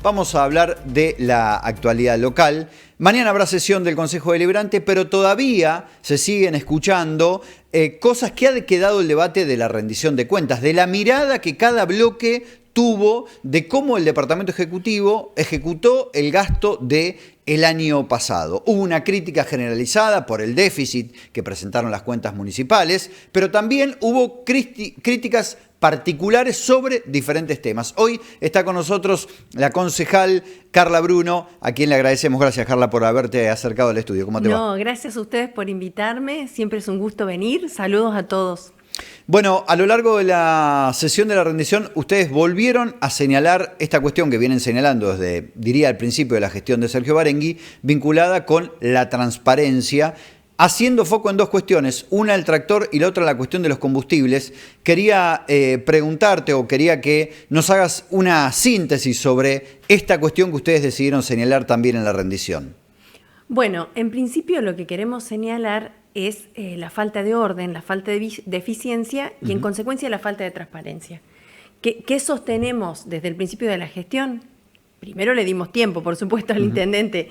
vamos a hablar de la actualidad local. Mañana habrá sesión del Consejo Deliberante, pero todavía se siguen escuchando cosas que ha quedado el debate de la rendición de cuentas, de la mirada que cada bloque tuvo de cómo el Departamento Ejecutivo ejecutó el gasto del año pasado. Hubo una crítica generalizada por el déficit que presentaron las cuentas municipales, pero también hubo críticas particulares sobre diferentes temas. Hoy está con nosotros la concejal Carla Bruno, a quien le agradecemos. Gracias, Carla, por haberte acercado al estudio. ¿Cómo te va? No, gracias a ustedes por invitarme. Siempre es un gusto venir. Saludos a todos. Bueno, a lo largo de la sesión de la rendición, ustedes volvieron a señalar esta cuestión que vienen señalando desde, diría, al principio de la gestión de Sergio Barengui, vinculada con la transparencia, haciendo foco en dos cuestiones, una el tractor y la otra la cuestión de los combustibles. Quería preguntarte o quería que nos hagas una síntesis sobre esta cuestión que ustedes decidieron señalar también en la rendición. Bueno, en principio lo que queremos señalar es la falta de orden, la falta de eficiencia y en consecuencia la falta de transparencia. ¿Qué sostenemos desde el principio de la gestión? Primero le dimos tiempo, por supuesto, al intendente,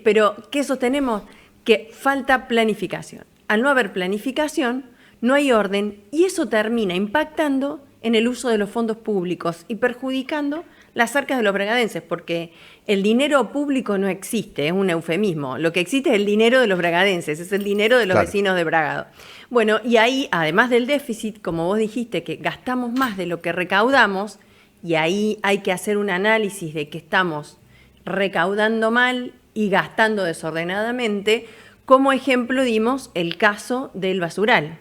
pero ¿qué sostenemos? Que falta planificación. Al no haber planificación, no hay orden y eso termina impactando en el uso de los fondos públicos y perjudicando las arcas de los bragadenses, porque el dinero público no existe, es un eufemismo. Lo que existe es el dinero de los bragadenses, es el dinero de los vecinos de Bragado. Bueno, y ahí, además del déficit, como vos dijiste, que gastamos más de lo que recaudamos, y ahí hay que hacer un análisis de que estamos recaudando mal y gastando desordenadamente. Como ejemplo dimos el caso del basural,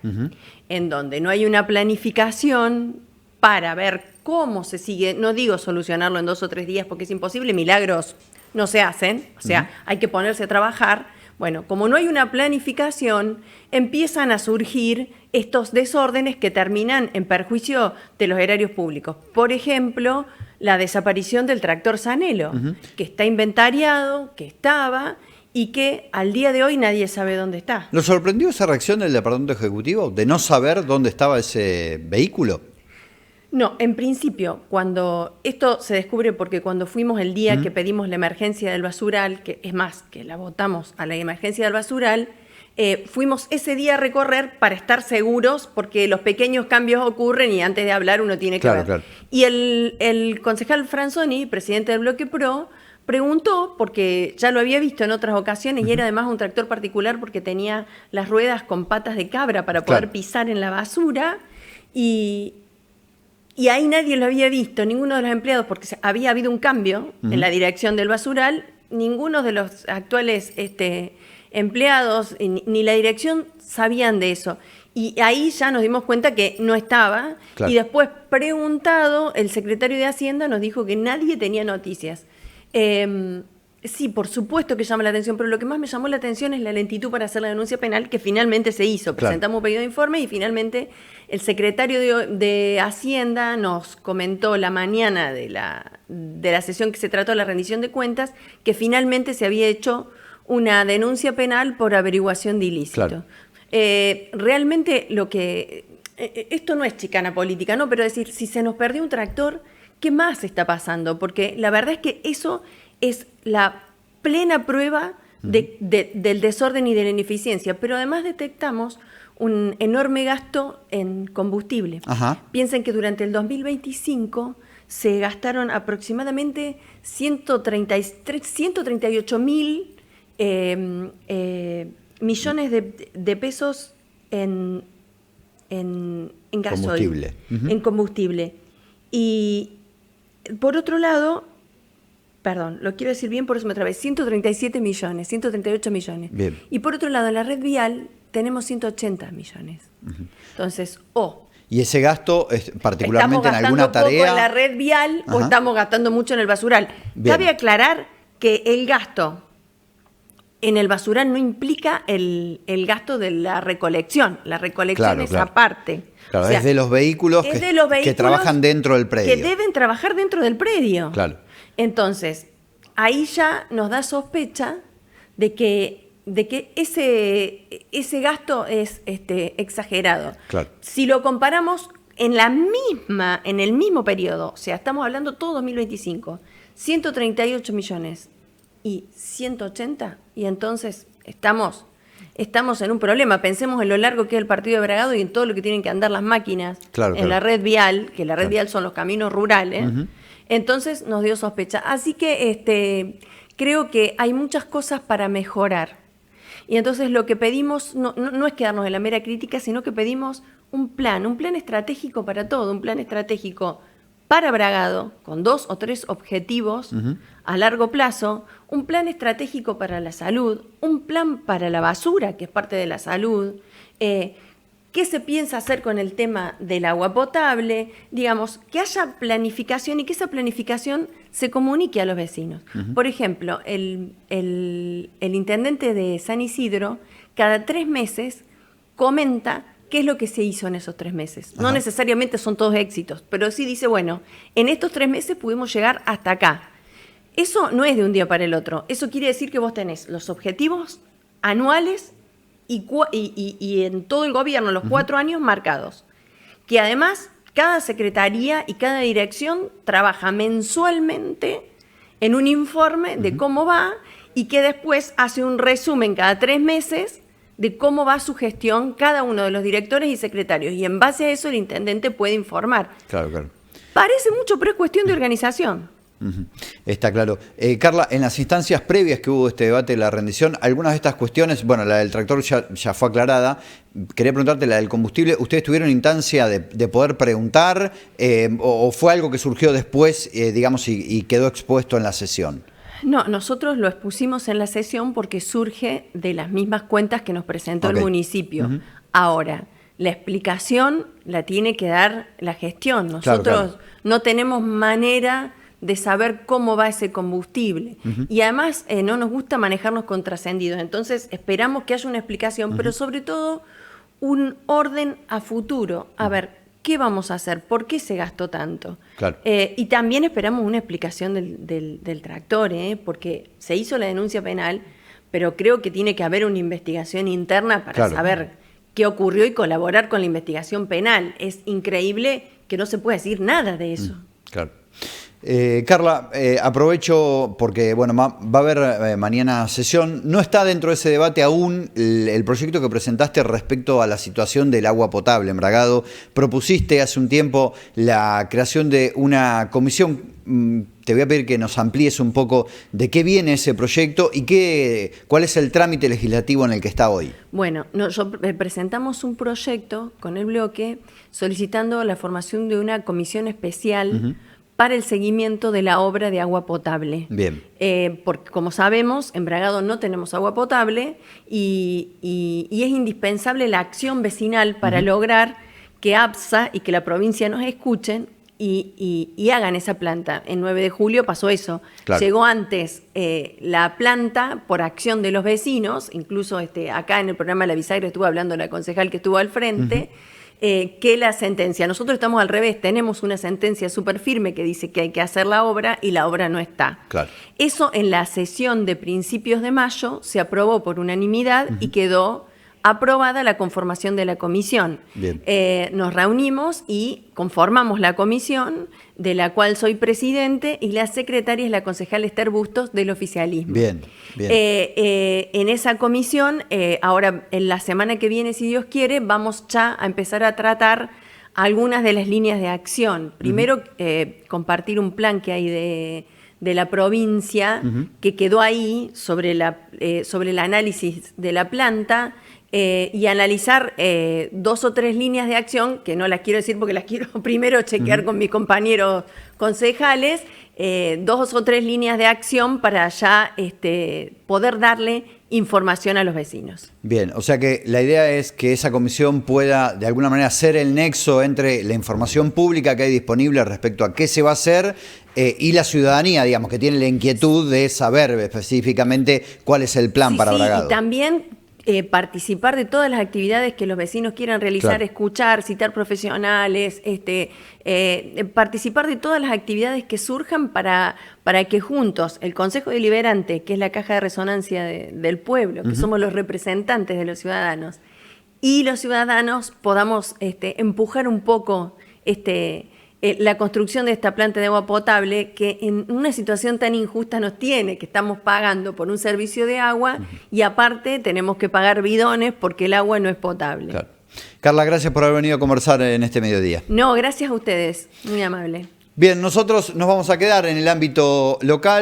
en donde no hay una planificación para ver cómo se sigue, no digo solucionarlo en 2 o 3 días porque es imposible, milagros no se hacen, o sea, hay que ponerse a trabajar. Bueno, como no hay una planificación, empiezan a surgir estos desórdenes que terminan en perjuicio de los erarios públicos. Por ejemplo, la desaparición del tractor Sanelo, que está inventariado, que estaba y que al día de hoy nadie sabe dónde está. ¿Lo sorprendió esa reacción del Departamento Ejecutivo de no saber dónde estaba ese vehículo? No, en principio, cuando esto se descubre porque cuando fuimos el día que pedimos la emergencia del basural, que es más, que la votamos a la emergencia del basural, fuimos ese día a recorrer para estar seguros porque los pequeños cambios ocurren y antes de hablar uno tiene que ver. Claro. Y el concejal Franzoni, presidente del Bloque Pro, preguntó, porque ya lo había visto en otras ocasiones y era además un tractor particular porque tenía las ruedas con patas de cabra para poder pisar en la basura y ahí nadie lo había visto, ninguno de los empleados, porque había habido un cambio en la dirección del basural, ninguno de los actuales empleados ni la dirección sabían de eso. Y ahí ya nos dimos cuenta que no estaba, y después preguntado, el secretario de Hacienda nos dijo que nadie tenía noticias. Sí, por supuesto que llama la atención, pero lo que más me llamó la atención es la lentitud para hacer la denuncia penal, que finalmente se hizo. Presentamos un pedido de informe y finalmente el secretario de Hacienda nos comentó la mañana de la sesión que se trató de la rendición de cuentas que finalmente se había hecho una denuncia penal por averiguación de ilícito. Realmente esto no es chicana política, ¿no? Pero decir, si se nos perdió un tractor, ¿qué más está pasando? Porque la verdad es que eso es la plena prueba del desorden y de la ineficiencia, pero además detectamos un enorme gasto en combustible. Piensen que durante el 2025 se gastaron aproximadamente 138 mil millones de pesos en gasoil, en combustible. Y por otro lado, perdón, lo quiero decir bien, por eso me trabé, 137 millones, 138 millones. Bien. Y por otro lado, en la red vial tenemos 180 millones. Entonces, ¿y ese gasto es particularmente en alguna tarea? ¿Estamos gastando poco en la red vial o estamos gastando mucho en el basural? Bien. Cabe aclarar que el gasto en el basural no implica el gasto de la recolección. La recolección es aparte. Claro, o sea, es de los vehículos que trabajan dentro del predio. Que deben trabajar dentro del predio. Claro. Entonces, ahí ya nos da sospecha de que ese gasto es exagerado. Claro. Si lo comparamos en el mismo periodo, o sea, estamos hablando todo 2025, 138 millones y 180, y entonces estamos en un problema. Pensemos en lo largo que es el partido de Bragado y en todo lo que tienen que andar las máquinas en la red vial, que la red vial son los caminos rurales. Entonces nos dio sospecha. Así que creo que hay muchas cosas para mejorar. Y entonces lo que pedimos no es quedarnos en la mera crítica, sino que pedimos un plan estratégico para todo, un plan estratégico para Bragado, con 2 o 3 objetivos a largo plazo, un plan estratégico para la salud, un plan para la basura, que es parte de la salud, qué se piensa hacer con el tema del agua potable, digamos, que haya planificación y que esa planificación se comunique a los vecinos. Por ejemplo, el intendente de San Isidro cada 3 meses comenta qué es lo que se hizo en esos 3 meses. No necesariamente son todos éxitos, pero sí dice, bueno, en estos 3 meses pudimos llegar hasta acá. Eso no es de un día para el otro. Eso quiere decir que vos tenés los objetivos anuales y en todo el gobierno, los 4 años marcados. Que además, cada secretaría y cada dirección trabaja mensualmente en un informe de cómo va y que después hace un resumen cada 3 meses de cómo va su gestión cada uno de los directores y secretarios. Y en base a eso el intendente puede informar. Claro, claro. Parece mucho, pero es cuestión de organización. Está claro. Carla, en las instancias previas que hubo este debate de la rendición, algunas de estas cuestiones, bueno, la del tractor ya fue aclarada. Quería preguntarte, la del combustible, ¿ustedes tuvieron instancia de poder preguntar o fue algo que surgió después, digamos, y quedó expuesto en la sesión? No, nosotros lo expusimos en la sesión porque surge de las mismas cuentas que nos presentó el municipio. Ahora, la explicación la tiene que dar la gestión. Nosotros no tenemos manera de saber cómo va ese combustible. Y además no nos gusta manejarnos con trascendidos. Entonces esperamos que haya una explicación, pero sobre todo un orden a futuro. A ver, ¿qué vamos a hacer? ¿Por qué se gastó tanto? Claro. Y también esperamos una explicación del tractor, porque se hizo la denuncia penal, pero creo que tiene que haber una investigación interna para saber qué ocurrió y colaborar con la investigación penal. Es increíble que no se pueda decir nada de eso. Claro. Carla, aprovecho porque bueno, va a haber mañana sesión. No está dentro de ese debate aún el proyecto que presentaste respecto a la situación del agua potable en Bragado. Propusiste hace un tiempo la creación de una comisión. Te voy a pedir que nos amplíes un poco de qué viene ese proyecto y cuál es el trámite legislativo en el que está hoy. Bueno, presentamos un proyecto con el bloque solicitando la formación de una comisión especial para el seguimiento de la obra de agua potable. Bien. Porque, como sabemos, en Bragado no tenemos agua potable y es indispensable la acción vecinal para lograr que ABSA y que la provincia nos escuchen y hagan esa planta. En 9 de julio pasó eso. Claro. Llegó antes la planta por acción de los vecinos, incluso acá en el programa La Bisagra estuvo hablando la concejal que estuvo al frente, que la sentencia. Nosotros estamos al revés, tenemos una sentencia súper firme que dice que hay que hacer la obra y la obra no está. Claro. Eso en la sesión de principios de mayo se aprobó por unanimidad y quedó aprobada la conformación de la comisión. Bien. Nos reunimos y conformamos la comisión, de la cual soy presidente, y la secretaria es la concejal Esther Bustos del oficialismo. Bien, bien. En esa comisión, ahora en la semana que viene, si Dios quiere, vamos ya a empezar a tratar algunas de las líneas de acción. Primero, compartir un plan que hay de la provincia, que quedó ahí sobre el análisis de la planta, y analizar 2 o 3 líneas de acción, que no las quiero decir porque las quiero primero chequear con mis compañeros concejales, 2 o 3 líneas de acción para ya poder darle información a los vecinos. Bien, o sea que la idea es que esa comisión pueda de alguna manera ser el nexo entre la información pública que hay disponible respecto a qué se va a hacer y la ciudadanía, digamos, que tiene la inquietud de saber específicamente cuál es el plan para Bragado. Y también participar de todas las actividades que los vecinos quieran realizar, claro. Escuchar, citar profesionales, participar de todas las actividades que surjan para que juntos, el Consejo Deliberante, que es la caja de resonancia del pueblo, que somos los representantes de los ciudadanos, y los ciudadanos podamos empujar un poco la construcción de esta planta de agua potable, que en una situación tan injusta nos tiene, que estamos pagando por un servicio de agua y aparte tenemos que pagar bidones porque el agua no es potable. Claro. Carla, gracias por haber venido a conversar en este mediodía. No, gracias a ustedes, muy amable. Bien, nosotros nos vamos a quedar en el ámbito local.